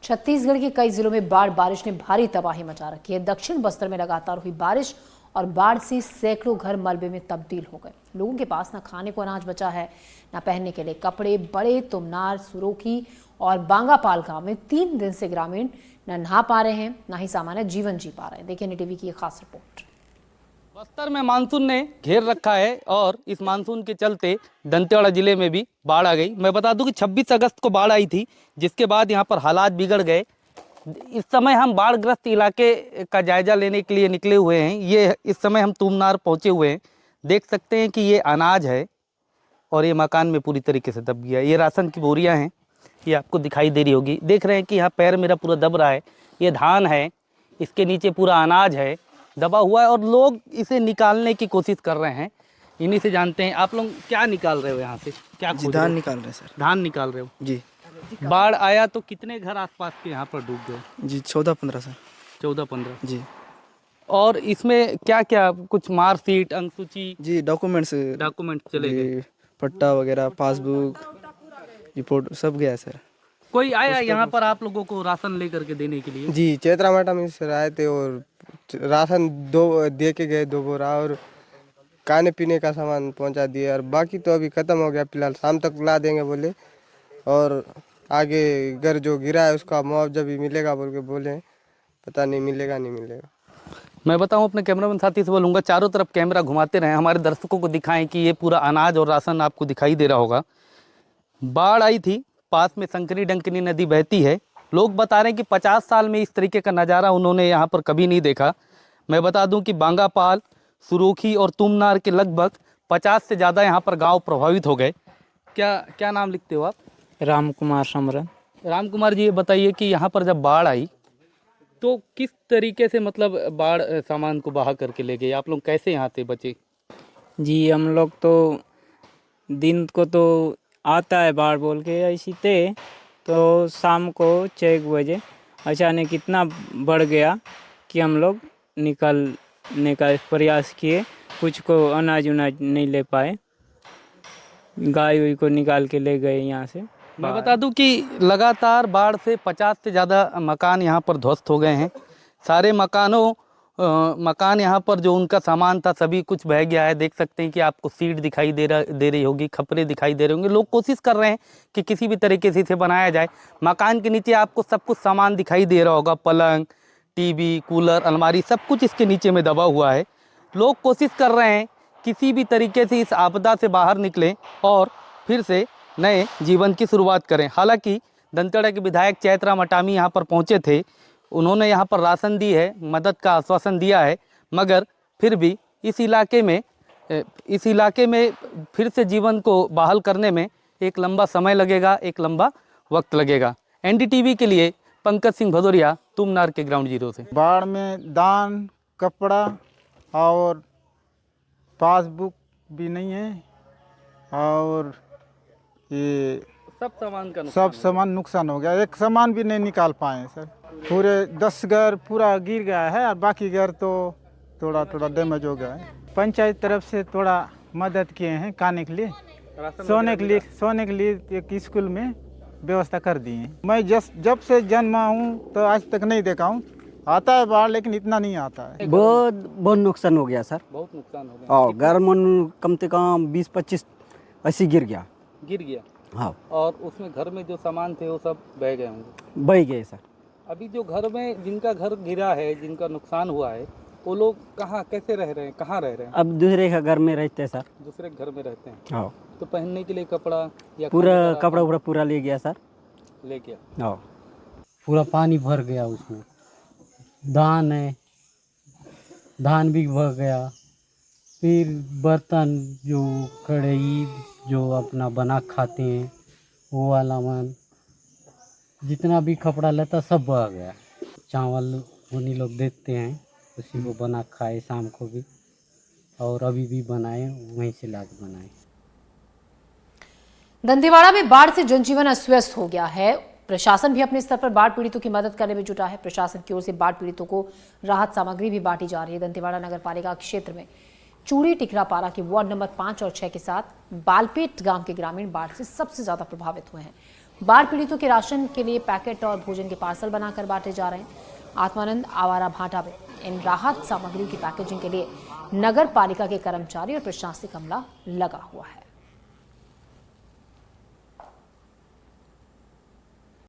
छत्तीसगढ़ के कई जिलों में बारिश ने भारी तबाही मचा रखी है। दक्षिण बस्तर में लगातार हुई बारिश और बाढ़ से सैकड़ों घर मलबे में तब्दील हो गए। लोगों के पास न खाने को अनाज बचा है, न पहनने के लिए कपड़े। बड़े तुमनार, सुरोकी और बांगापाल गांव में 3 दिन से ग्रामीण न नहा पा रहे हैं, न ही सामान्य जीवन जी पा रहे हैं। देखिए NDTV की एक खास रिपोर्ट। बस्तर में मानसून ने घेर रखा है और इस मानसून के चलते दंतेवाड़ा जिले में भी बाढ़ आ गई। मैं बता दूं कि 26 अगस्त को बाढ़ आई थी, जिसके बाद यहां पर हालात बिगड़ गए। इस समय हम बाढ़ग्रस्त इलाके का जायजा लेने के लिए निकले हुए हैं। ये इस समय हम तुमनार पहुंचे हुए हैं। देख सकते हैं कि ये अनाज है और ये मकान में पूरी तरीके से दब गया। ये राशन की बोरियां हैं, ये आपको दिखाई दे रही होगी। देख रहे हैं कि यहाँ पैर मेरा पूरा दब रहा है। ये धान है, इसके नीचे पूरा अनाज है, दबा हुआ है और लोग इसे निकालने की कोशिश कर रहे हैं। इन्हीं से जानते हैं। आप लोग क्या निकाल रहे हो यहाँ से? क्या जी, धान निकाल रहे हैं सर। धान निकाल रहे हो जी। बाढ़ आया तो कितने घर आसपास के यहाँ पर डूब गए? जी 14-15 सर। 14-15 जी। और इसमें क्या क्या, कुछ मार्कशीट, अंकसूची, जी डॉक्यूमेंट चले गए? पट्टा वगैरह, पासबुक, रिपोर्ट सब गया है सर। कोई आया यहाँ पर आप लोगों को राशन लेकर के देने के लिए? जी, चैत्रामाटा में सर आए थे और राशन 2 दे के गए, 2 बोरा, और खाने पीने का सामान पहुंचा दिए। और बाकी तो अभी ख़त्म हो गया, फिलहाल शाम तक ला देंगे बोले। और आगे घर जो गिरा है उसका मुआवजा भी मिलेगा बोल के बोले, पता नहीं मिलेगा नहीं मिलेगा। मैं बताऊं, अपने कैमरामैन साथी से बोलूँगा चारों तरफ कैमरा घुमाते रहें, हमारे दर्शकों को दिखाएं कि ये पूरा अनाज और राशन आपको दिखाई दे रहा होगा। बाढ़ आई थी, पास में संकरी डंकनी नदी बहती है। लोग बता रहे हैं कि 50 साल में इस तरीके का नज़ारा उन्होंने यहाँ पर कभी नहीं देखा। मैं बता दूं कि बांगापाल, सुरोखी और तुमनार के लगभग 50 से ज़्यादा यहाँ पर गांव प्रभावित हो गए। क्या नाम लिखते हो आप? राम कुमार समरन। राम कुमार जी, ये बताइए कि यहाँ पर जब बाढ़ आई तो किस तरीके से, मतलब बाढ़ सामान को बहा करके ले गई? आप लोग कैसे यहाँ से बचे? जी, हम लोग तो दिन को तो आता है बाढ़ बोल के ऐसी थे, तो शाम को 6 बजे अचानक इतना बढ़ गया कि हम लोग निकलने का प्रयास किए। कुछ को अनाज उनाज नहीं ले पाए, गाय उई को निकाल के ले गए यहाँ से। मैं बता दूं कि लगातार बाढ़ से 50 से ज़्यादा मकान यहाँ पर ध्वस्त हो गए हैं। सारे मकान यहाँ पर जो उनका सामान था सभी कुछ बह गया है। देख सकते हैं कि आपको सीट दिखाई दे रही होगी, खपरे दिखाई दे रहे होंगे। लोग कोशिश कर रहे हैं कि किसी भी तरीके से इसे बनाया जाए। मकान के नीचे आपको सब कुछ सामान दिखाई दे रहा होगा, पलंग, टीवी, कूलर, अलमारी, सब कुछ इसके नीचे में दबा हुआ है। लोग कोशिश कर रहे हैं किसी भी तरीके से इस आपदा से बाहर निकलें और फिर से नए जीवन की शुरुआत करें। हालांकि दंतेवाड़ा के विधायक चैत्रा मटामी यहाँ पर पहुँचे थे, उन्होंने यहाँ पर राशन दी है, मदद का आश्वासन दिया है, मगर फिर भी इस इलाके में फिर से जीवन को बहाल करने में एक लंबा समय लगेगा, एक लंबा वक्त लगेगा। NDTV के लिए पंकज सिंह भदौरिया, तुमनार के ग्राउंड जीरो से। बाढ़ में दान, कपड़ा और पासबुक भी नहीं है और ये सब सामान नुकसान हो गया। एक सामान भी नहीं निकाल पाए सर। पूरे 10 घर पूरा गिर गया है और बाकी घर तो थोड़ा डैमेज हो गया है। पंचायत तरफ से थोड़ा मदद किए हैं, खाने के लिए, सोने के लिए एक स्कूल में व्यवस्था कर दी है। मैं जब से जन्मा हूँ तो आज तक नहीं देखा हूँ। आता है बाढ़ लेकिन इतना नहीं आता है। बहुत नुकसान हो गया सर। बहुत नुकसान हो गया। और घर मन कम से कम 20-25 ऐसी गिर गया। हाँ। और उसमें घर में जो सामान थे वो सब बह गए होंगे? बह गए सर। अभी जो घर में जिनका घर गिरा है, जिनका नुकसान हुआ है, वो लोग कहाँ, कैसे रह रहे हैं, कहाँ रह रहे हैं? अब दूसरे का घर में रहते हैं सर। दूसरे घर में रहते हैं। हाँ। तो पहनने के लिए कपड़ा या पूरा कपड़ा पूरा ले गया सर। ले गया। हाँ। पूरा पानी भर गया उसमें। धान है, धान भी भर गया। फिर बर्तन जो कढ़ाई जो अपना बना खाते हैं वो वाला मन, जितना भी कपड़ा लेता सब बह गया। चावल उन्हीं लोग देते हैं, उसी को बना खाए शाम को भी, और अभी भी बनाए, वहीं से लाके बनाए। दंतेवाड़ा में बाढ़ से जनजीवन अस्त व्यस्त हो गया है। प्रशासन भी अपने स्तर पर बाढ़ पीड़ितों की मदद करने में जुटा है। प्रशासन की ओर से बाढ़ पीड़ितों को राहत सामग्री भी बांटी जा रही है। दंतेवाड़ा नगर पालिका क्षेत्र में चूड़ी टिकरापारा के वार्ड नंबर 5 और 6 के साथ बालपेट गांव के ग्रामीण बाढ़ से सबसे ज्यादा प्रभावित हुए हैं। बाढ़ पीड़ितों के राशन के लिए पैकेट और भोजन के पार्सल बनाकर बांटे जा रहे हैं। आत्मानंद आवारा भाटा में इन राहत सामग्रियों की पैकेजिंग के लिए नगर पालिका के कर्मचारी और प्रशासनिक अमला लगा हुआ है।